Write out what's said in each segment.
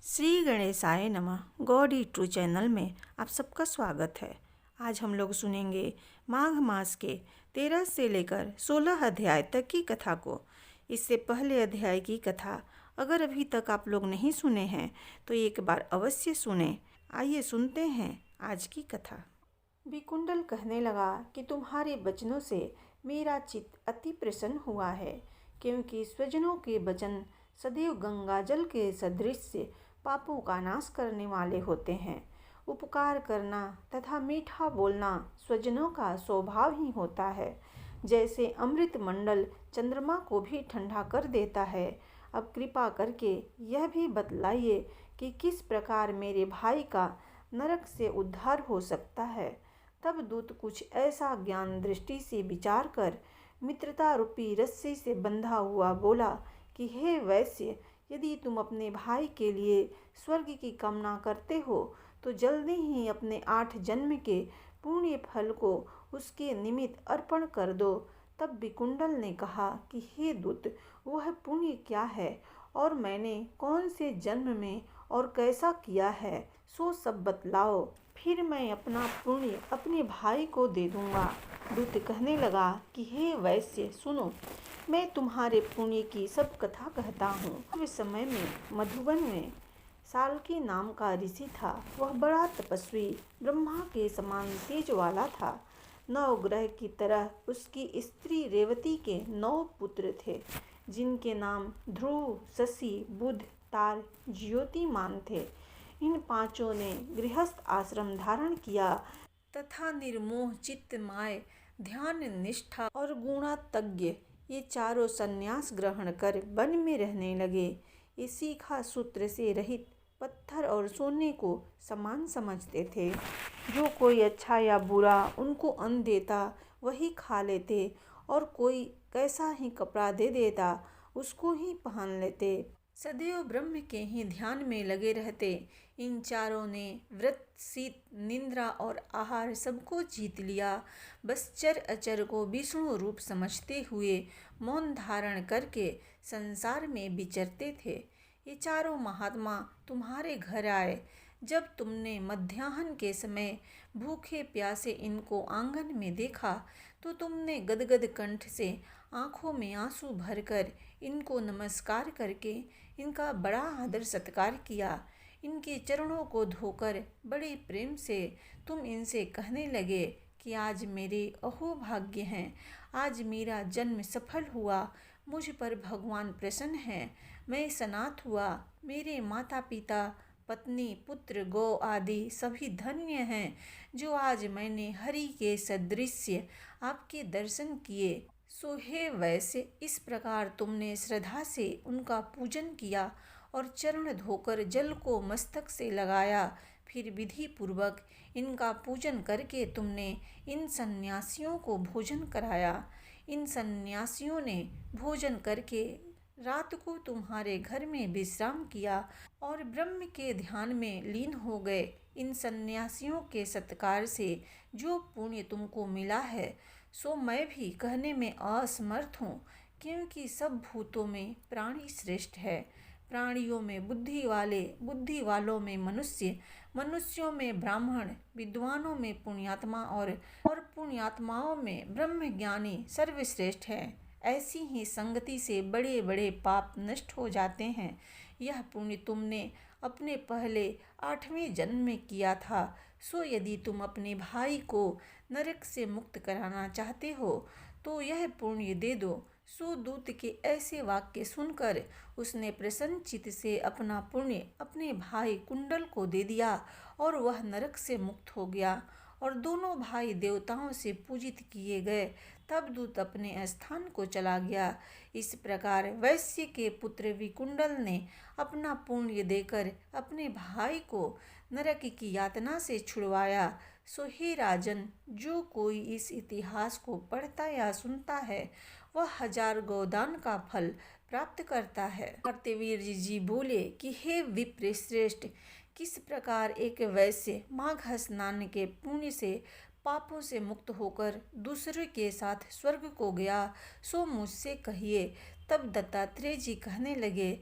श्री गणेशाय नमः। God E true channel में आप सबका स्वागत है। आज हम लोग सुनेंगे माघ मास के 13 से लेकर 16 अध्याय तक की कथा को। इससे पहले अध्याय की कथा अगर अभी तक आप लोग नहीं सुने हैं तो एक बार अवश्य सुने। आइए सुनते हैं आज की कथा। विकुंडल कहने लगा कि तुम्हारे वचनों से मेरा चित्त अति प्रसन्न हुआ है, क्योंकि स्वजनों के वचन सदैव गंगाजल के सदृश पापों का नाश करने वाले होते हैं। उपकार करना तथा मीठा बोलना स्वजनों का स्वभाव ही होता है। जैसे अमृत मंडल चंद्रमा को भी ठंडा कर देता है, अब कृपा करके यह भी बतलाइए कि किस प्रकार मेरे भाई का नरक से उद्धार हो सकता है। तब दूत कुछ ऐसा ज्ञान दृष्टि से विचार कर मित्रता रूपी रस्सी से बंधा हुआ बोला कि हे वैश्य, यदि तुम अपने भाई के लिए स्वर्ग की कामना करते हो तो जल्दी ही अपने 8 जन्म के पुण्य फल को उसके निमित्त अर्पण कर दो। तब विकुंडल ने कहा कि हे दूत, वह पुण्य क्या है और मैंने कौन से जन्म में और कैसा किया है, सो सब बतलाओ, फिर मैं अपना पुण्य अपने भाई को दे दूंगा। दूत कहने लगा कि हे वैश्य सुनो, मैं तुम्हारे पुण्य की सब कथा कहता हूँ। उस समय में मधुबन में साल्की नाम का ऋषि था। वह बड़ा तपस्वी, ब्रह्मा के समान तेज वाला था। 9 ग्रह की तरह उसकी स्त्री रेवती के 9 पुत्र थे, जिनके नाम ध्रुव, शशि, बुध, तार, ज्योतिमान थे। इन पांचों ने गृहस्थ आश्रम धारण किया तथा निर्मोह चित्त, माय, ध्यान, निष्ठा और गुणातज्ञ ये चारों संन्यास ग्रहण कर वन में रहने लगे। ये सीखा सूत्र से रहित पत्थर और सोने को समान समझते थे। जो कोई अच्छा या बुरा उनको अन्न देता वही खा लेते, और कोई कैसा ही कपड़ा दे देता उसको ही पहन लेते। सदैव ब्रह्म के ही ध्यान में लगे रहते। इन चारों ने व्रत, शीत, निद्रा और आहार सबको जीत लिया। बस चर अचर को विष्णु रूप समझते हुए मौन धारण करके संसार में विचरते थे। ये चारों महात्मा तुम्हारे घर आए। जब तुमने मध्याह्न के समय भूखे प्यासे इनको आंगन में देखा तो तुमने गदगद कंठ से आंखों में आंसू भरकर इनको नमस्कार करके इनका बड़ा आदर सत्कार किया। इनके चरणों को धोकर बड़े प्रेम से तुम इनसे कहने लगे कि आज मेरे अहोभाग्य हैं, आज मेरा जन्म सफल हुआ, मुझ पर भगवान प्रसन्न हैं, मैं सनाथ हुआ, मेरे माता पिता, पत्नी, पुत्र, गौ आदि सभी धन्य हैं, जो आज मैंने हरि के सदृश्य आपके दर्शन किए। सो हे वैश्य, इस प्रकार तुमने श्रद्धा से उनका पूजन किया और चरण धोकर जल को मस्तक से लगाया। फिर विधि पूर्वक इनका पूजन करके तुमने इन सन्यासियों को भोजन कराया। इन सन्यासियों ने भोजन करके रात को तुम्हारे घर में विश्राम किया और ब्रह्म के ध्यान में लीन हो गए। इन सन्यासियों के सत्कार से जो पुण्य तुमको मिला है सो मैं भी कहने में असमर्थ हूँ, क्योंकि सब भूतों में प्राणी श्रेष्ठ है। प्राणियों में बुद्धि वाले, बुद्धि वालों में मनुष्य, मनुष्यों में ब्राह्मण, विद्वानों में पुण्यात्मा और पुण्यात्माओं में ब्रह्मज्ञानी सर्वश्रेष्ठ है। ऐसी ही संगति से बड़े बड़े पाप नष्ट हो जाते हैं। यह पुण्य तुमने अपने पहले 8वें जन्म में किया था। सो यदि तुम अपने भाई को नरक से मुक्त कराना चाहते हो तो यह पुण्य दे दो। सो दूत के ऐसे वाक्य सुनकर उसने प्रसन्न चित्त से अपना पुण्य अपने भाई कुंडल को दे दिया और वह नरक से मुक्त हो गया और दोनों भाई देवताओं से पूजित किए गए। तब दूत अपने स्थान को चला गया। इस प्रकार वैश्य के पुत्र विकुंडल ने अपना पुण्य देकर अपने भाई को नरक की यातना से छुड़वाया। सो हे राजन, जो कोई इस इतिहास को पढ़ता या सुनता है वह 1000 गोदान का फल प्राप्त करता है। कार्तवीर जी बोले कि हे विप्र श्रेष्ठ, किस प्रकार एक वैश्य माघ स्नान के पुण्य से पापों से मुक्त होकर दूसरे के साथ स्वर्ग को गया, सो मुझसे कहिए। तब दत्तात्रेय जी कहने लगे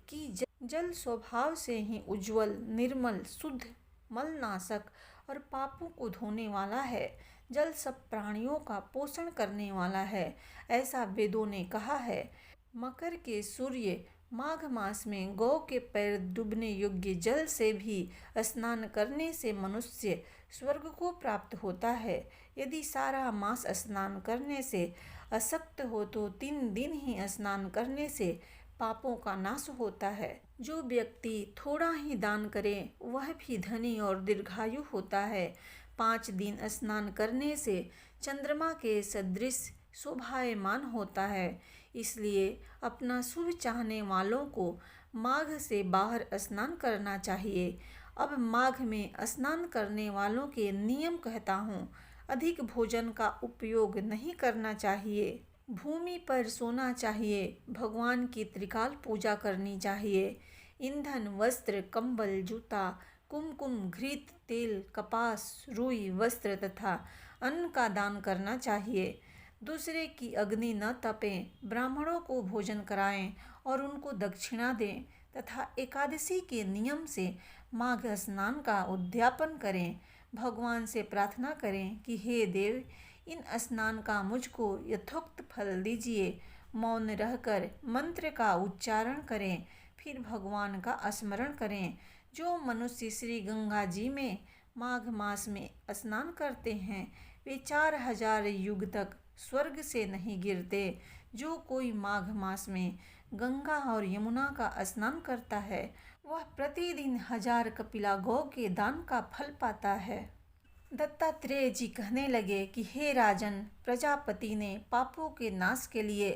कि जल स्वभाव से ही उज्ज्वल, निर्मल, शुद्ध, मलनाशक और पापों को धोने वाला है। जल सब प्राणियों का पोषण करने वाला है, ऐसा वेदों ने कहा है। मकर के सूर्य माघ मास में गौ के पैर डूबने योग्य जल से भी स्नान करने से मनुष्य स्वर्ग को प्राप्त होता है। यदि सारा मास स्नान करने से अशक्त हो तो 3 दिन ही स्नान करने से पापों का नाश होता है। जो व्यक्ति थोड़ा ही दान करे वह भी धनी और दीर्घायु होता है। 5 दिन स्नान करने से चंद्रमा के सदृश शोभायमान होता है। इसलिए अपना शुभ चाहने वालों को माघ से बाहर स्नान करना चाहिए। अब माघ में स्नान करने वालों के नियम कहता हूँ। अधिक भोजन का उपयोग नहीं करना चाहिए। भूमि पर सोना चाहिए। भगवान की त्रिकाल पूजा करनी चाहिए। ईंधन, वस्त्र, कंबल, जूता, कुमकुम, घृत, तेल, कपास, रुई, वस्त्र तथा अन्न का दान करना चाहिए। दूसरे की अग्नि न तपें, ब्राह्मणों को भोजन कराएं और उनको दक्षिणा दें तथा एकादशी के नियम से माघ स्नान का उद्यापन करें। भगवान से प्रार्थना करें कि हे देव, इन स्नान का मुझको यथोक्त फल दीजिए। मौन रहकर मंत्र का उच्चारण करें, फिर भगवान का स्मरण करें। जो मनुष्य श्री गंगा जी में माघ मास में स्नान करते हैं वे 4000 युग तक स्वर्ग से नहीं गिरते। जो कोई माघ मास में गंगा और यमुना का स्नान करता है वह प्रतिदिन 1000 कपिला गौ के दान का फल पाता है। दत्तात्रेय जी कहने लगे कि हे राजन, प्रजापति ने पापों के नाश के लिए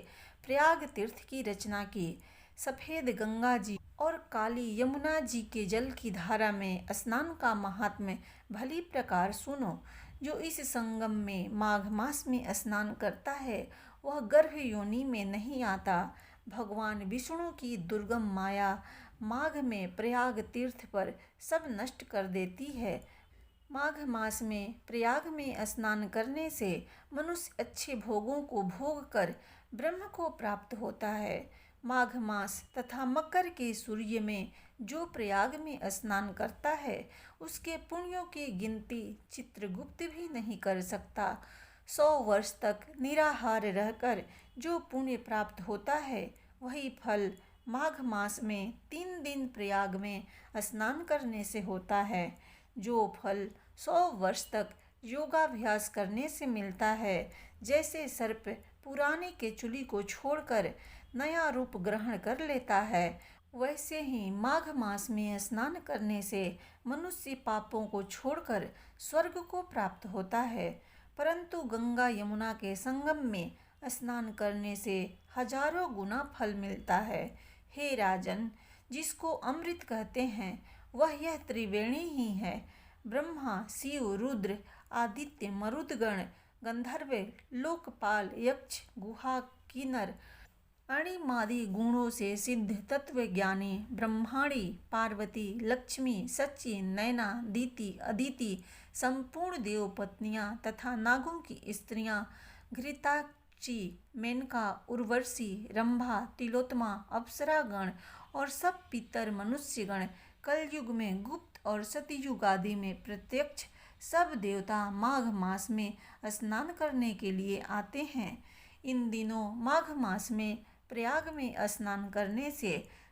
प्रयाग तीर्थ की रचना की। सफेद गंगा जी और काली यमुना जी के जल की धारा में स्नान का महात्म्य भली प्रकार सुनो। जो इस संगम में माघ मास में स्नान करता है वह गर्भ योनि में नहीं आता। भगवान विष्णु की दुर्गम माया माघ में प्रयाग तीर्थ पर सब नष्ट कर देती है। माघ मास में प्रयाग में स्नान करने से मनुष्य अच्छे भोगों को भोग कर ब्रह्म को प्राप्त होता है। माघ मास तथा मकर के सूर्य में जो प्रयाग में स्नान करता है उसके पुण्यों की गिनती चित्रगुप्त भी नहीं कर सकता। 100 वर्ष तक निराहार रहकर जो पुण्य प्राप्त होता है वही फल माघ मास में 3 दिन प्रयाग में स्नान करने से होता है। जो फल 100 वर्ष तक योगाभ्यास करने से मिलता है, जैसे सर्प पुराने के चूली को छोड़कर नया रूप ग्रहण कर लेता है, वैसे ही माघ मास में स्नान करने से मनुष्य पापों को छोड़कर स्वर्ग को प्राप्त होता है। परंतु गंगा यमुना के संगम में स्नान करने से हजारों गुना फल मिलता है। हे राजन, जिसको अमृत कहते हैं वह यह त्रिवेणी ही है। ब्रह्मा, शिव, रुद्र, आदित्य, मरुदगण, गंधर्व, लोकपाल, यक्ष, गुहा, किन्नर अणिमादि गुणों से सिद्ध तत्वज्ञानी ब्रह्माणी, पार्वती, लक्ष्मी, सची, नैना, दीति, अदिति, संपूर्ण देवपत्नियां तथा नागों की स्त्रियां, घृताची, मेनका, उर्वशी, रंभा, तिलोत्तमा, अप्सरागण और सब पितर मनुष्यगण कलयुग में गुप्त और सतयुग आदि में प्रत्यक्ष सब देवता माघ मास में स्नान करने के लिए आते हैं। इन दिनों माघ मास में प्रयाग में स्नान करने से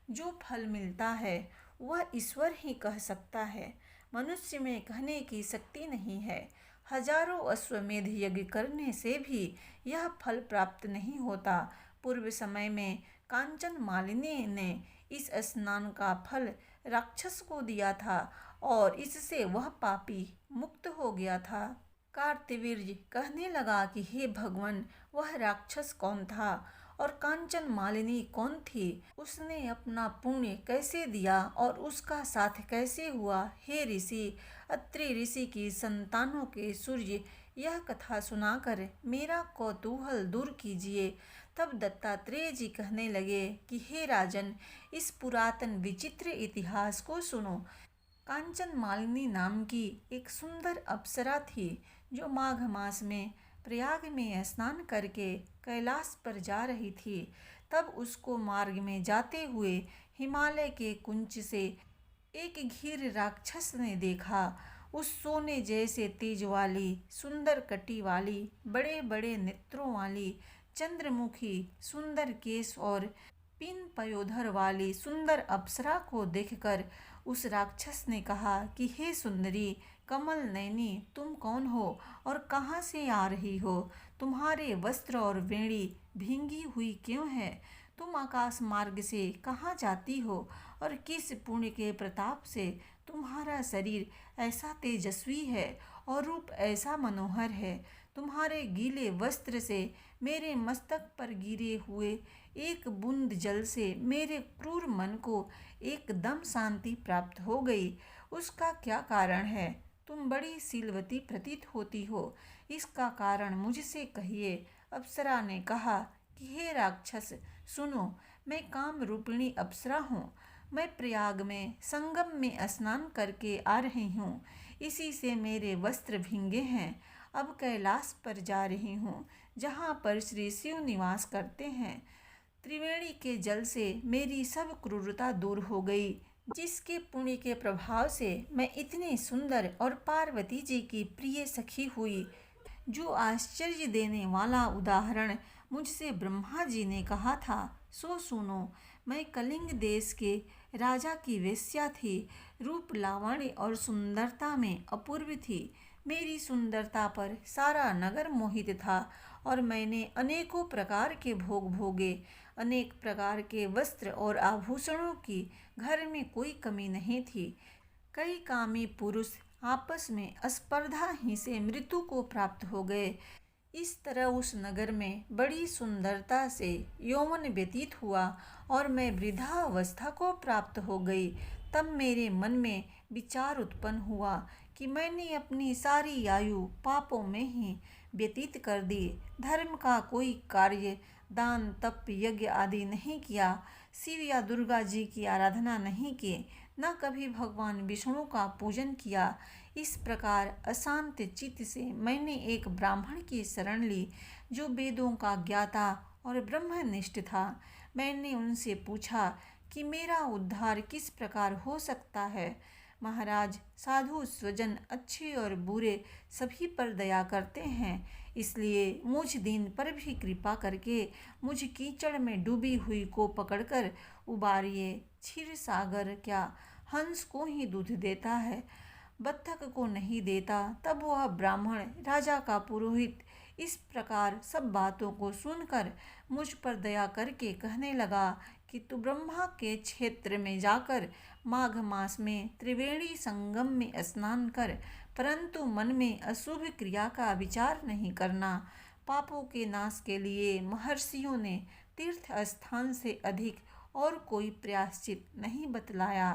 जो फल मिलता है वह ईश्वर ही कह सकता है। मनुष्य में कहने की शक्ति नहीं है। हजारों अश्वमेध यज्ञ करने से भी यह फल प्राप्त नहीं होता। पूर्व समय में कांचन मालिनी ने इस स्नान का फल राक्षस को दिया था और इससे वह पापी मुक्त हो गया था। कार्तवीर्य कहने लगा कि हे भगवान, वह राक्षस कौन था और कांचन मालिनी कौन थी? उसने अपना पुण्य कैसे दिया और उसका साथ कैसे हुआ? हे ऋषि, अत्रि ऋषि की संतानों के सूर्य, यह कथा सुनाकर मेरा कौतूहल दूर कीजिए। तब दत्तात्रेय जी कहने लगे कि हे राजन, इस पुरातन विचित्र इतिहास को सुनो। कांचन मालिनी नाम की एक सुंदर अप्सरा थी जो माघ मास में प्रयाग में स्नान करके कैलाश पर जा रही थी। तब उसको मार्ग में जाते हुए हिमालय के कुंज से एक घीर राक्षस ने देखा। उस सोने जैसे तेज वाली, सुंदर कटी वाली, बड़े बड़े नेत्रों वाली, चंद्रमुखी, सुंदर केश और पिन पयोधर वाली सुंदर अप्सरा को देखकर उस राक्षस ने कहा कि हे सुंदरी, कमल नयनी, तुम कौन हो और कहाँ से आ रही हो? तुम्हारे वस्त्र और वेणी भींगी हुई क्यों है? तुम आकाश मार्ग से कहाँ जाती हो और किस पुण्य के प्रताप से तुम्हारा शरीर ऐसा तेजस्वी है और रूप ऐसा मनोहर है? तुम्हारे गीले वस्त्र से मेरे मस्तक पर गिरे हुए एक बूंद जल से मेरे क्रूर मन को एकदम शांति प्राप्त हो गई। उसका क्या कारण है? तुम बड़ी शीलवती प्रतीत होती हो, इसका कारण मुझसे कहिए। अप्सरा ने कहा कि हे राक्षस, सुनो, मैं काम रूपिणी अप्सरा हूँ। मैं प्रयाग में संगम में स्नान करके आ रही हूँ, इसी से मेरे वस्त्र भींगे हैं। अब कैलाश पर जा रही हूँ, जहाँ पर श्री शिव निवास करते हैं। त्रिवेणी के जल से मेरी सब क्रूरता दूर हो गई, जिसके पुण्य के प्रभाव से मैं इतनी सुंदर और पार्वती जी की प्रिय सखी हुई। जो आश्चर्य देने वाला उदाहरण मुझसे ब्रह्मा जी ने कहा था, सो सुनो। मैं कलिंग देश के राजा की वेश्या थी, रूप लावण्य और सुंदरता में अपूर्व थी। मेरी सुंदरता पर सारा नगर मोहित था और मैंने अनेकों प्रकार के भोग भोगे। अनेक प्रकार के वस्त्र और आभूषणों की घर में कोई कमी नहीं थी। कई कामी पुरुष आपस में स्पर्धा ही से मृत्यु को प्राप्त हो गए। इस तरह उस नगर में बड़ी सुंदरता से यौवन व्यतीत हुआ और मैं वृद्धावस्था को प्राप्त हो गई। तब मेरे मन में विचार उत्पन्न हुआ कि मैंने अपनी सारी आयु पापों में ही व्यतीत कर दी। धर्म का कोई कार्य, दान, तप, यज्ञ आदि नहीं किया। शिव या दुर्गा जी की आराधना नहीं की, न कभी भगवान विष्णु का पूजन किया। इस प्रकार अशांत चित्त से मैंने एक ब्राह्मण की शरण ली, जो वेदों का ज्ञाता और ब्रह्मनिष्ठ था। मैंने उनसे पूछा कि मेरा उद्धार किस प्रकार हो सकता है। महाराज, साधु स्वजन अच्छे और बुरे सभी पर दया करते हैं, इसलिए मुझ दीन पर भी कृपा करके मुझ कीचड़ में डूबी हुई को पकड़कर उबारिए। क्षीर सागर क्या हंस को ही दूध देता है, बत्तख को नहीं देता? तब वह ब्राह्मण राजा का पुरोहित इस प्रकार सब बातों को सुनकर मुझ पर दया करके कहने लगा कि तू ब्रह्मा के क्षेत्र में जाकर माघ मास में त्रिवेणी संगम में स्नान कर, परंतु मन में अशुभ क्रिया का विचार नहीं करना। पापों के नाश के लिए महर्षियों ने तीर्थ स्थान से अधिक और कोई प्रायश्चित नहीं बतलाया।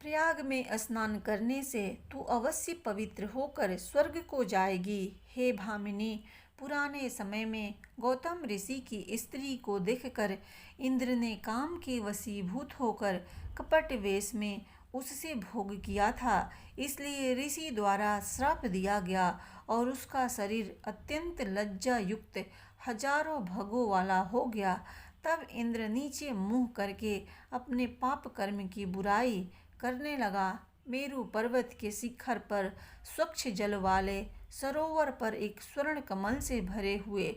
प्रयाग में स्नान करने से तू अवश्य पवित्र होकर स्वर्ग को जाएगी। हे भामिनी, पुराने समय में गौतम ऋषि की स्त्री को देखकर इंद्र ने काम के वशीभूत होकर कपट वेश में उससे भोग किया था, इसलिए ऋषि द्वारा श्राप दिया गया और उसका शरीर अत्यंत लज्जा युक्त हजारों भगों वाला हो गया। तब इंद्र नीचे मुँह करके अपने पाप कर्म की बुराई करने लगा। मेरु पर्वत के शिखर पर स्वच्छ जल वाले सरोवर पर एक स्वर्ण कमल से भरे हुए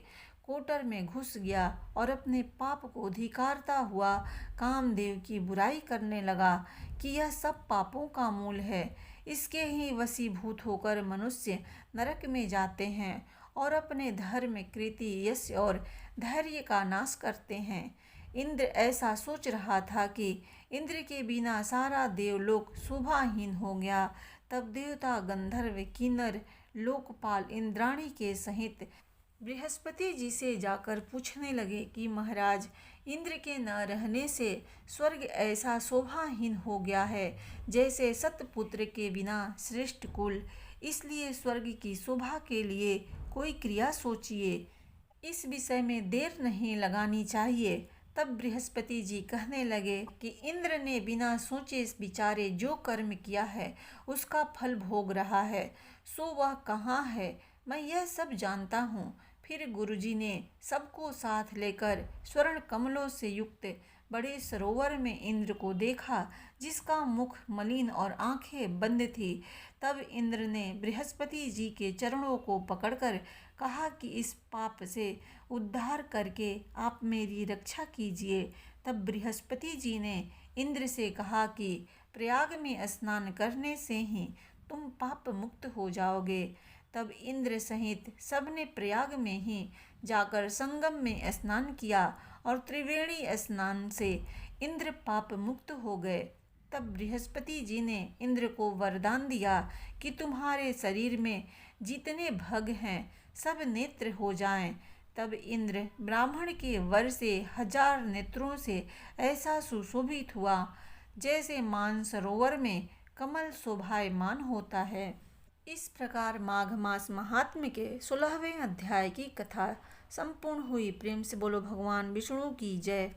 कोटर में घुस गया और अपने पाप को धिक्कारता हुआ कामदेव की बुराई करने लगा कि यह सब पापों का मूल है। इसके ही वशीभूत होकर मनुष्य नरक में जाते हैं और अपने धर्म, कीर्ति, यश और धैर्य का नाश करते हैं। इंद्र ऐसा सोच रहा था कि इंद्र के बिना सारा देवलोक शोभाहीन हो गया। तब देवता, गंधर्व, किन्नर, लोकपाल इंद्राणी के सहित बृहस्पति जी से जाकर पूछने लगे कि महाराज, इंद्र के न रहने से स्वर्ग ऐसा शोभाहीन हो गया है जैसे सतपुत्र के बिना श्रेष्ठ कुल। इसलिए स्वर्ग की शोभा के लिए कोई क्रिया सोचिए, इस विषय में देर नहीं लगानी चाहिए। तब बृहस्पति जी कहने लगे कि इंद्र ने बिना सोचे विचारे जो कर्म किया है उसका फल भोग रहा है, सो वह कहाँ है? मैं यह सब जानता हूँ, फिर गुरुजी ने सबको साथ लेकर स्वर्ण कमलों से युक्त बड़े सरोवर में इंद्र को देखा, जिसका मुख मलिन और आंखें बंद थी। तब इंद्र ने बृहस्पति जी के चरणों को पकड़कर कहा कि इस पाप से उद्धार करके आप मेरी रक्षा कीजिए। तब बृहस्पति जी ने इंद्र से कहा कि प्रयाग में स्नान करने से ही तुम पाप मुक्त हो जाओगे। तब इंद्र सहित सबने प्रयाग में ही जाकर संगम में स्नान किया और त्रिवेणी स्नान से इंद्र पाप मुक्त हो गए। तब बृहस्पति जी ने इंद्र को वरदान दिया कि तुम्हारे शरीर में जितने भग हैं सब नेत्र हो जाएं। तब इंद्र ब्राह्मण के वर से 1000 नेत्रों से ऐसा सुशोभित हुआ जैसे मानसरोवर में कमल शोभायमान होता है। इस प्रकार माघ मास महात्म्य के 16वें अध्याय की कथा संपूर्ण हुई। प्रेम से बोलो भगवान विष्णु की जय।